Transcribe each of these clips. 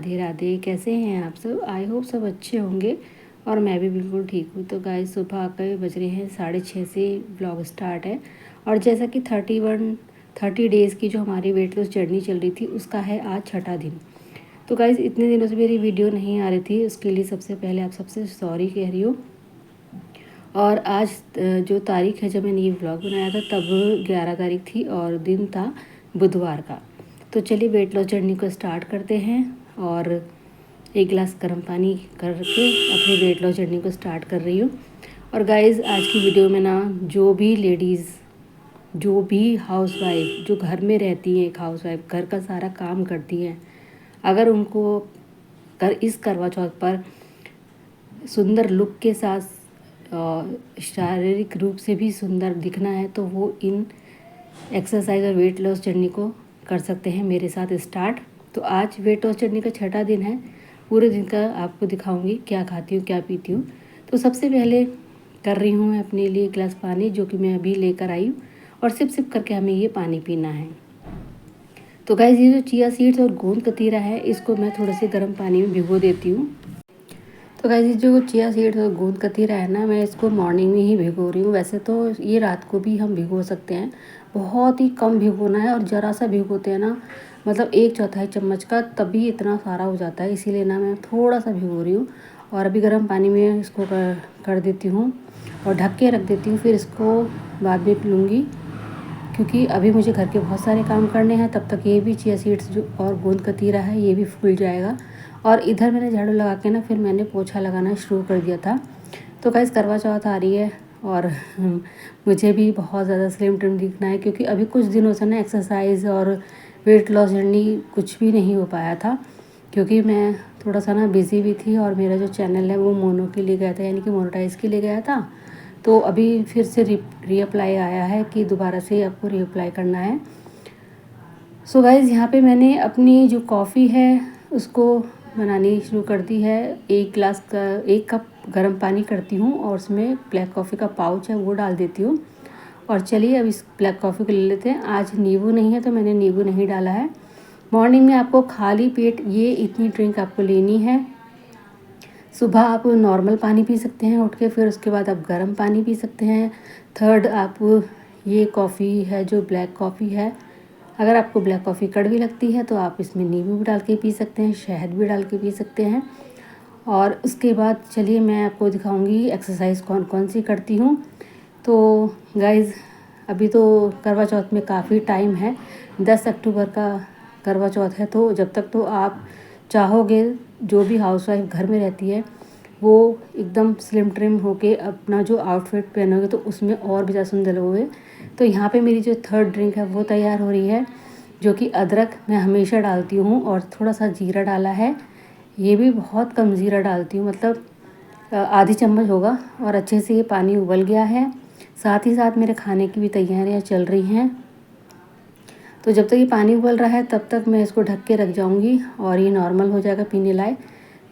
राधे राधे। कैसे हैं आप सब? आई होप सब अच्छे होंगे और मैं भी बिल्कुल ठीक हूँ। तो गाइस सुबह के बज रहे हैं 6:30 से व्लॉग स्टार्ट है। और जैसा कि 30 डेज़ की जो हमारी वेट लॉस जर्नी चल रही थी उसका है आज छठा दिन। तो गाइस इतने दिनों से मेरी वीडियो नहीं आ रही थी, उसके लिए सबसे पहले आप सबसे सॉरी कह रही हूँ। और आज जो तारीख है जब मैंने ये व्लॉग बनाया था तब 11 तारीख थी और दिन था बुधवार का। तो चलिए वेट लॉस जर्नी को स्टार्ट करते हैं और एक गिलास गर्म पानी करके अपनी वेट लॉस जर्नी को स्टार्ट कर रही हूँ। और गाइज़ आज की वीडियो में ना जो भी लेडीज़, जो भी हाउसवाइफ जो घर में रहती हैं, एक हाउसवाइफ घर का सारा काम करती हैं, अगर उनको इस करवा चौथ पर सुंदर लुक के साथ शारीरिक रूप से भी सुंदर दिखना है तो वो इन एक्सरसाइज और वेट लॉस जर्नी को कर सकते हैं मेरे साथ स्टार्ट। तो आज वेट लॉस जर्नी का छठा दिन है। पूरे दिन का आपको दिखाऊंगी क्या खाती हूँ क्या पीती हूँ। तो सबसे पहले कर रही हूँ मैं अपने लिए गिलास पानी, जो कि मैं अभी लेकर आई हूँ, और सिप सिप करके हमें ये पानी पीना है। तो गाइस ये जो चिया सीड्स और गोंद कतीरा है इसको मैं थोड़े से गर्म पानी में भिगो देती हूँ। तो गाइस जो चिया सीड्स और गोंद कतीरा है ना, मैं इसको मॉर्निंग में ही भिगो रही हूँ। वैसे तो ये रात को भी हम भिगो सकते हैं, बहुत ही कम भिगोना है। और ज़रा सा भिगोते हैं ना, मतलब 1/4 चम्मच का, तभी इतना सारा हो जाता है। इसीलिए ना मैं थोड़ा सा भिगो रही हूँ और अभी गर्म पानी में इसको कर देती हूँ और ढक के रख देती हूँ। फिर इसको बाद में पी लूँगी, क्योंकि अभी मुझे घर के बहुत सारे काम करने हैं। तब तक ये भी चिया सीड्स जो और गोंद कतीरा है ये भी फूल जाएगा। और इधर मैंने झाड़ू लगा के ना फिर मैंने पोछा लगाना शुरू कर दिया था। तो गाइस करवा चौथ आ रही है और मुझे भी बहुत ज़्यादा स्लिम ट्रिम दिखना है, क्योंकि अभी कुछ दिनों से ना एक्सरसाइज और वेट लॉस जर्नी कुछ भी नहीं हो पाया था, क्योंकि मैं थोड़ा सा ना बिज़ी भी थी और मेरा जो चैनल है वो मोनो के लिए गया था, यानी कि मोनेटाइज के लिए गया था। तो अभी फिर से रीअप्लाई आया है कि दोबारा से आपको रीअप्लाई करना है। सो गाइज़ यहाँ पे मैंने अपनी जो कॉफ़ी है उसको बनानी शुरू कर दी है। 1 कप गर्म पानी करती हूँ और उसमें ब्लैक कॉफ़ी का पाउच है वो डाल देती हूँ। और चलिए अब इस ब्लैक कॉफ़ी को ले लेते हैं। आज नींबू नहीं है तो मैंने नींबू नहीं डाला है। मॉर्निंग में आपको खाली पेट ये इतनी ड्रिंक आपको लेनी है। सुबह आप नॉर्मल पानी पी सकते हैं उठ के, फिर उसके बाद आप गर्म पानी पी सकते हैं। थर्ड, आप ये कॉफ़ी है जो ब्लैक कॉफ़ी है, अगर आपको ब्लैक कॉफ़ी कड़वी लगती है तो आप इसमें नींबू भी डाल के पी सकते हैं, शहद भी डाल के पी सकते हैं। और उसके बाद चलिए मैं आपको दिखाऊंगी एक्सरसाइज कौन कौन सी करती हूँ। तो गाइज़ अभी तो करवा चौथ में काफ़ी टाइम है, 10 अक्टूबर का करवा चौथ है। तो जब तक तो आप चाहोगे, जो भी हाउसवाइफ घर में रहती है वो एकदम स्लिम ट्रिम होके अपना जो आउटफिट पहनोगे तो उसमें और भी ज़्यादा सुंदर लगोगे। तो यहाँ पे मेरी जो थर्ड ड्रिंक है वो तैयार हो रही है, जो कि अदरक मैं हमेशा डालती हूँ और थोड़ा सा जीरा डाला है। ये भी बहुत कम जीरा डालती हूँ, मतलब आधी चम्मच होगा। और अच्छे से ये पानी उबल गया है, साथ ही साथ मेरे खाने की भी तैयारियाँ चल रही हैं। तो जब तक ये पानी उबल रहा है तब तक मैं इसको ढक के रख जाऊंगी और ये नॉर्मल हो जाएगा पीने लायक।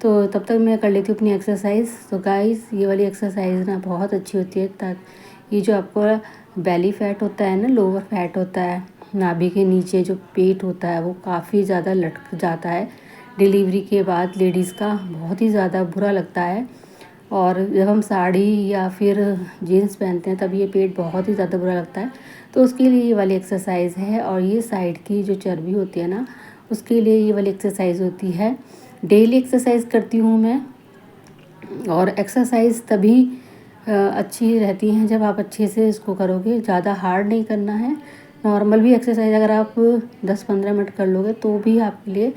तो तब तक मैं कर लेती हूँ अपनी एक्सरसाइज। तो गाइस ये वाली एक्सरसाइज ना बहुत अच्छी होती है, ताकि ये जो आपको बेली फैट होता है ना, लोअर फैट होता है, नाभि के नीचे जो पेट होता है वो काफ़ी ज़्यादा लटक जाता है डिलीवरी के बाद। लेडीज़ का बहुत ही ज़्यादा बुरा लगता है, और जब हम साड़ी या फिर जीन्स पहनते हैं तब ये पेट बहुत ही ज़्यादा बुरा लगता है। तो उसके लिए ये वाली एक्सरसाइज है। और ये साइड की जो चर्बी होती है ना, उसके लिए ये वाली एक्सरसाइज होती है। डेली एक्सरसाइज करती हूँ मैं, और एक्सरसाइज तभी अच्छी रहती हैं जब आप अच्छे से इसको करोगे। ज़्यादा हार्ड नहीं करना है, नॉर्मल भी एक्सरसाइज अगर आप 10-15 मिनट कर लोगे तो भी आपके लिए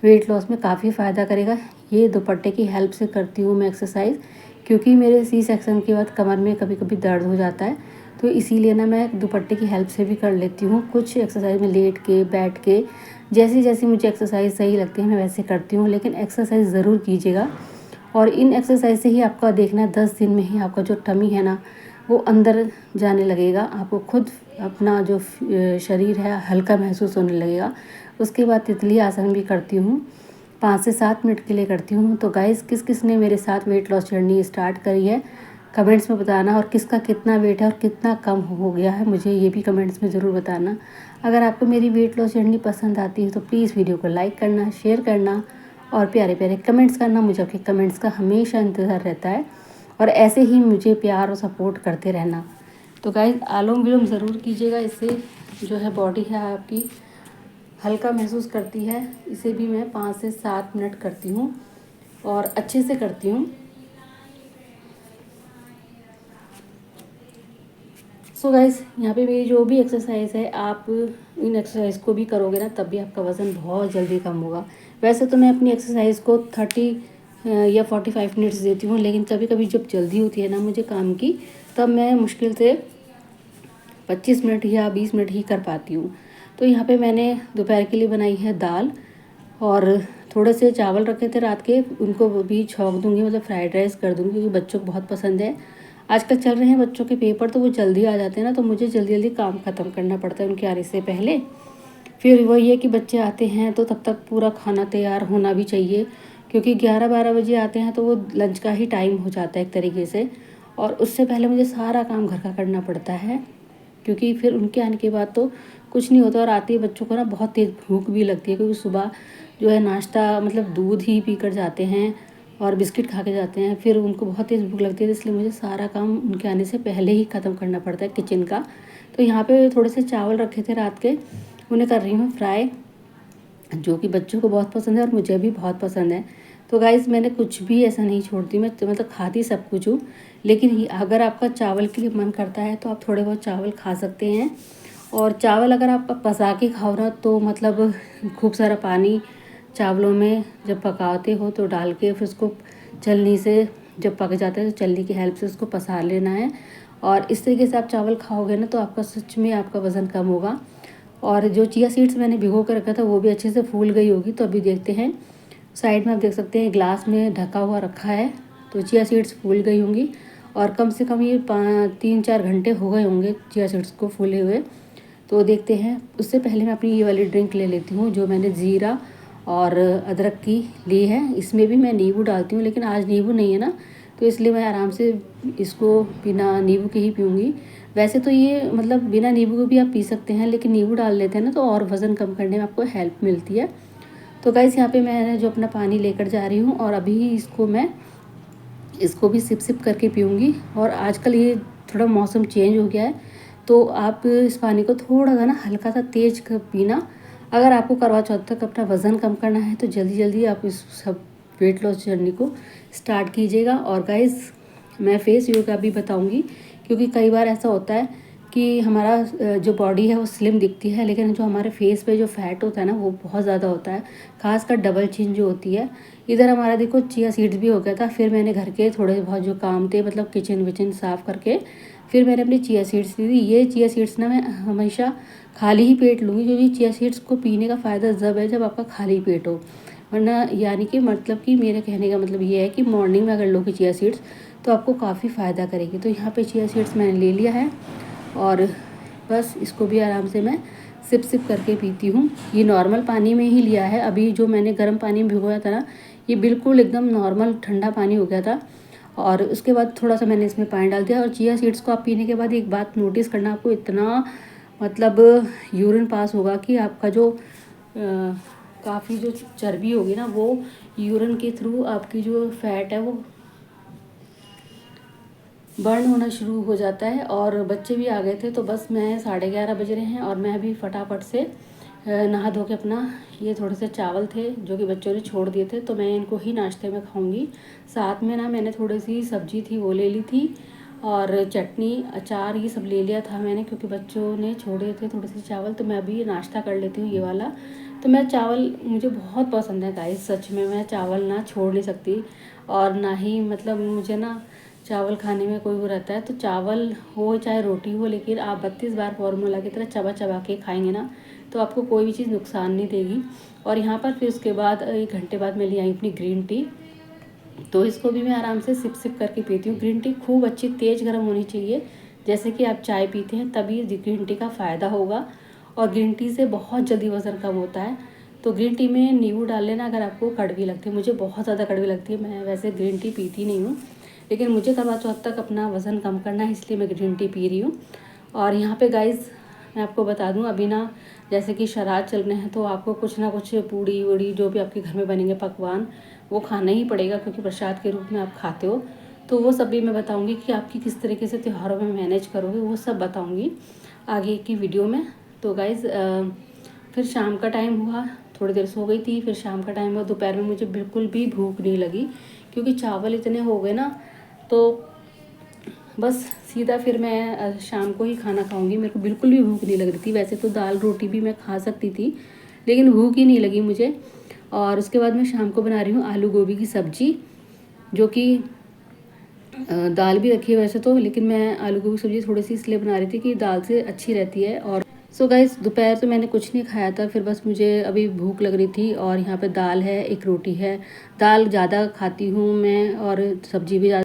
वेट लॉस में काफ़ी फ़ायदा करेगा। ये दुपट्टे की हेल्प से करती हूँ मैं एक्सरसाइज, क्योंकि मेरे सी सेक्शन के बाद कमर में कभी कभी दर्द हो जाता है। तो इसीलिए ना मैं दुपट्टे की हेल्प से भी कर लेती हूँ कुछ एक्सरसाइज में, लेट के बैठ के, जैसी जैसी मुझे एक्सरसाइज सही लगती है मैं वैसे करती हूँ। लेकिन एक्सरसाइज ज़रूर कीजिएगा। और इन एक्सरसाइज से ही आपका देखना 10 दिन में ही आपका जो टमी है ना वो अंदर जाने लगेगा। आपको खुद अपना जो शरीर है हल्का महसूस होने लगेगा। उसके बाद तितली आसन भी करती हूँ, 5 से 7 मिनट के लिए करती हूँ। तो गाइस किस किस ने मेरे साथ वेट लॉस जर्नी स्टार्ट करी है कमेंट्स में बताना, और किसका कितना वेट है और कितना कम हो गया है मुझे ये भी कमेंट्स में ज़रूर बताना। अगर आपको मेरी वेट लॉस जर्नी पसंद आती है तो प्लीज़ वीडियो को लाइक करना, शेयर करना और प्यारे प्यारे कमेंट्स करना। मुझे आपके कमेंट्स का हमेशा इंतज़ार रहता है और ऐसे ही मुझे प्यार और सपोर्ट करते रहना। तो गाइस आलोम विलोम ज़रूर कीजिएगा, इससे जो है बॉडी है आपकी हल्का महसूस करती है। इसे भी मैं 5 से 7 मिनट करती हूँ और अच्छे से करती हूँ। सो गाइस यहाँ पे मेरी जो भी एक्सरसाइज है, आप इन एक्सरसाइज को भी करोगे ना तब भी आपका वज़न बहुत जल्दी कम होगा। वैसे तो मैं अपनी एक्सरसाइज को 30 या 45 मिनट्स देती हूँ, लेकिन कभी कभी जब जल्दी होती है ना मुझे काम की, तब मैं मुश्किल से 25 मिनट या 20 मिनट ही कर पाती हूँ। तो यहाँ पे मैंने दोपहर के लिए बनाई है दाल और थोड़े से चावल रखे थे रात के, उनको भी छौंक दूँगी, मतलब फ्राइड राइस कर दूँगी, क्योंकि बच्चों को बहुत पसंद है। आजकल चल रहे हैं बच्चों के पेपर, तो वो जल्दी आ जाते हैं ना, तो मुझे जल्दी जल्दी काम ख़त्म करना पड़ता है उनके आने से पहले। फिर वही है कि बच्चे आते हैं तो तब तक पूरा खाना तैयार होना भी चाहिए, क्योंकि 11-12 बजे आते हैं तो वो लंच का ही टाइम हो जाता है एक तरीके से, और उससे पहले मुझे सारा काम घर का करना पड़ता है, क्योंकि फिर उनके आने के बाद तो कुछ नहीं होता। और आते ही बच्चों को ना बहुत तेज़ भूख भी लगती है, क्योंकि सुबह जो है नाश्ता मतलब दूध ही पी कर जाते हैं और बिस्किट खा के जाते हैं, फिर उनको बहुत तेज़ भूख लगती है, इसलिए मुझे सारा काम उनके आने से पहले ही ख़त्म करना पड़ता है किचन का। तो यहाँ पे थोड़े से चावल रखे थे रात के, उन्हें कर रही हूँ फ्राई, जो कि बच्चों को बहुत पसंद है और मुझे भी बहुत पसंद है। तो गाइस मैंने कुछ भी ऐसा नहीं छोड़ती, मैं मतलब खाती सब कुछ हूँ, लेकिन अगर आपका चावल के लिए मन करता है तो आप थोड़े बहुत चावल खा सकते हैं। और चावल अगर आप पसा के खाओ ना तो मतलब खूब सारा पानी चावलों में जब पकाते हो तो डाल के फिर उसको छलनी से जब पक जाता है तो छलनी की हेल्प से उसको पसा लेना है। और इस तरीके से आप चावल खाओगे ना तो आपका सच में आपका वज़न कम होगा। और जो चिया सीड्स मैंने भिगो कर रखा था वो भी अच्छे से फूल गई होगी। तो अभी देखते हैं, साइड में आप देख सकते हैं ग्लास में ढका हुआ रखा है, तो चिया सीड्स फूल गई होंगी और कम से कम ये 3-4 घंटे हो गए होंगे चिया सीड्स को फूले हुए। तो देखते हैं, उससे पहले मैं अपनी ये वाली ड्रिंक ले लेती हूँ जो मैंने ज़ीरा और अदरक की ली है। इसमें भी मैं नींबू डालती हूँ, लेकिन आज नींबू नहीं है ना, तो इसलिए मैं आराम से इसको बिना नींबू के ही पीऊँगी। वैसे तो ये मतलब बिना नींबू के भी आप पी सकते हैं, लेकिन नींबू डाल लेते हैं ना तो और वज़न कम करने में आपको हेल्प मिलती है। तो गाइस यहाँ पे मैं जो अपना पानी लेकर जा रही हूँ और अभी इसको भी सिप सिप करके पीऊँगी। और आजकल ये थोड़ा मौसम चेंज हो गया है, तो आप इस पानी को थोड़ा सा ना हल्का सा तेज कर पीना। अगर आपको करवा चौथ तक अपना वज़न कम करना है तो जल्दी जल्दी आप इस सब वेट लॉस जर्नी को स्टार्ट कीजिएगा। और गाइस मैं फेस योगा भी बताऊंगी, क्योंकि कई बार ऐसा होता है कि हमारा जो बॉडी है वो स्लिम दिखती है, लेकिन जो हमारे फेस पे जो फैट होता है ना वो बहुत ज़्यादा होता है, खासकर डबल चिन जो होती है। इधर हमारा देखो चिया सीड्स भी हो गया था, फिर मैंने घर के थोड़े बहुत जो काम थे मतलब किचन विचन साफ़ करके फिर मैंने अपनी चिया सीड्स ली थी। ये चिया सीड्स ना मैं हमेशा खाली ही पेट लूँगी, क्योंकि चिया सीड्स को पीने का फ़ायदा जब है जब आपका खाली पेट हो, वरना यानी कि मतलब कि मेरे कहने का मतलब ये है कि मॉर्निंग में अगर लोगे चिया सीड्स तो आपको काफ़ी फ़ायदा करेगी। तो यहाँ पे चिया सीड्स मैंने ले लिया है और बस इसको भी आराम से मैं सिप सिप करके पीती हूँ। ये नॉर्मल पानी में ही लिया है, अभी जो मैंने गर्म पानी में भिगोया था ना ये बिल्कुल एकदम नॉर्मल ठंडा पानी हो गया था। और उसके बाद थोड़ा सा मैंने इसमें पानी डाल दिया। और चिया सीड्स को आप पीने के बाद एक बात नोटिस करना, आपको इतना मतलब यूरिन पास होगा कि आपका जो काफ़ी जो चर्बी होगी ना वो यूरिन के थ्रू आपकी जो फैट है वो बर्न होना शुरू हो जाता है। और बच्चे भी आ गए थे, तो बस मैं 11:30 बज रहे हैं और मैं अभी फटाफट से नहा धो के अपना ये थोड़े से चावल थे जो कि बच्चों ने छोड़ दिए थे तो मैं इनको ही नाश्ते में खाऊंगी। साथ में ना मैंने थोड़ी सी सब्जी थी वो ले ली थी और चटनी अचार ये सब ले लिया था मैंने, क्योंकि बच्चों ने छोड़े थे थोड़े से चावल। तो मैं अभी नाश्ता कर लेती हूँ ये वाला। तो मैं चावल मुझे बहुत पसंद है गाइस, सच में मैं चावल ना छोड़ नहीं सकती। और ना ही मतलब मुझे ना चावल खाने में कोई वो रहता है, तो चावल हो चाहे रोटी हो, लेकिन आप 32 बार फॉर्मूला की तरह चबा चबा के खाएंगे ना तो आपको कोई भी चीज़ नुकसान नहीं देगी। और यहाँ पर फिर उसके बाद 1 घंटे बाद मैं ले आई अपनी ग्रीन टी, तो इसको भी मैं आराम से सिप सिप करके पीती हूँ। ग्रीन टी खूब अच्छी तेज़ गर्म होनी चाहिए, जैसे कि आप चाय पीते हैं तभी ग्रीन टी का फ़ायदा होगा। और ग्रीन टी से बहुत जल्दी वज़न कम होता है। तो ग्रीन टी में नींबू डाल लेना अगर आपको कड़वी लगती है, मुझे बहुत ज़्यादा कड़वी लगती है, मैं वैसे ग्रीन टी पीती नहीं हूँ, लेकिन मुझे करवा चौथ तक अपना वज़न कम करना है इसलिए मैं ग्रीन टी पी रही हूँ। और यहाँ पे गाइस मैं आपको बता दूं, अभी ना जैसे कि श्राद्ध चल रहे हैं तो आपको कुछ ना कुछ पूड़ी वूड़ी जो भी आपके घर में बनेंगे पकवान वो खाना ही पड़ेगा, क्योंकि प्रसाद के रूप में आप खाते हो। तो वो सब भी मैं बताऊंगी कि आपकी किस तरीके से त्योहारों में मैनेज करोगे, वो सब बताऊंगी आगे की वीडियो में। तो गाइज़ फिर शाम का टाइम हुआ, थोड़ी देर सो गई थी, फिर शाम का टाइम हुआ, दोपहर में मुझे बिल्कुल भी भूख नहीं लगी क्योंकि चावल इतने हो गए ना, तो बस सीधा फिर मैं शाम को ही खाना खाऊंगी। मेरे को बिल्कुल भी भूख नहीं लग रही थी। वैसे तो दाल रोटी भी मैं खा सकती थी, लेकिन भूख ही नहीं लगी मुझे। और उसके बाद मैं शाम को बना रही हूँ आलू गोभी की सब्जी, जो कि दाल भी रखी है वैसे तो, लेकिन मैं आलू गोभी की सब्जी थोड़ी सी इसलिए बना रही थी कि दाल से अच्छी रहती है। और सो गाइस दोपहर तो मैंने कुछ नहीं खाया था, फिर बस मुझे अभी भूख लग रही थी और यहाँ पे दाल है, एक रोटी है। दाल ज़्यादा खाती हूँ मैं और सब्जी भी ज़्यादा